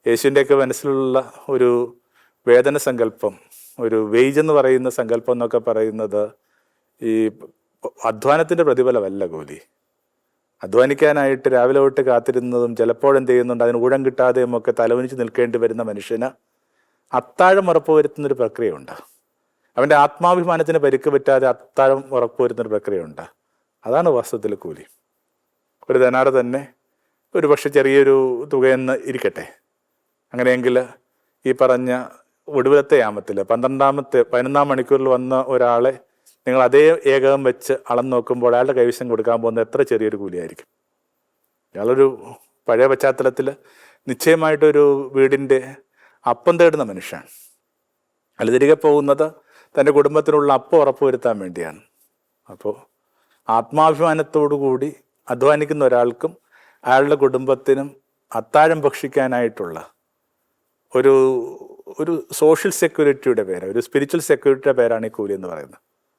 യേശുവിൻ്റെയൊക്കെ മനസ്സിലുള്ള ഒരു വേതന സങ്കല്പം, ഒരു വേജ് എന്ന് പറയുന്ന സങ്കല്പം എന്നൊക്കെ പറയുന്നത് ഈ അധ്വാനത്തിൻ്റെ പ്രതിഫലമല്ല കൂലി. അധ്വാനിക്കാനായിട്ട് രാവിലെ തൊട്ട് കാത്തിരുന്നതും ചിലപ്പോഴെന്ത് ചെയ്യുന്നുണ്ട് അതിന് ഊഴം കിട്ടാതെയും ഒക്കെ തലവനിച്ച് നിൽക്കേണ്ടി വരുന്ന മനുഷ്യന് അത്താഴം ഉറപ്പുവരുത്തുന്നൊരു പ്രക്രിയയുണ്ട്. അവൻ്റെ ആത്മാഭിമാനത്തിന് പരിക്ക് പറ്റാതെ അത്താഴം ഉറപ്പുവരുത്തുന്നൊരു പ്രക്രിയയുണ്ട്. അതാണ് വാസ്തവത്തിൽ കൂലി. ഒരു ധനാറ് തന്നെ ഒരു പക്ഷെ ചെറിയൊരു തുകയെന്ന് ഇരിക്കട്ടെ. അങ്ങനെയെങ്കിൽ ഈ പറഞ്ഞ ഒടുവിലത്തെ യാമത്തിൽ 11 മണിക്കൂറിൽ വന്ന ഒരാളെ നിങ്ങൾ അതേ ഏകകം വെച്ച് അളന്ന് നോക്കുമ്പോൾ അയാളുടെ കൈവശം കൊടുക്കാൻ പോകുന്നത് എത്ര ചെറിയൊരു കൂലിയായിരിക്കും. അയാളൊരു പഴയ പശ്ചാത്തലത്തിൽ നിശ്ചയമായിട്ടൊരു വീടിൻ്റെ അപ്പം തേടുന്ന മനുഷ്യനാണ്. അയാൾ തിരികെ പോകുന്നത് തൻ്റെ കുടുംബത്തിനുള്ള അപ്പം ഉറപ്പുവരുത്താൻ വേണ്ടിയാണ്. അപ്പോൾ ആത്മാഭിമാനത്തോടു കൂടി അധ്വാനിക്കുന്ന ഒരാൾക്കും അയാളുടെ കുടുംബത്തിനും അത്താഴം ഭക്ഷിക്കാനായിട്ടുള്ള ഒരു സോഷ്യൽ സെക്യൂരിറ്റിയുടെ പേര്, ഒരു സ്പിരിച്വൽ സെക്യൂരിറ്റിയുടെ പേരാണ് ഈ കൂലി എന്ന് പറയുന്നത്.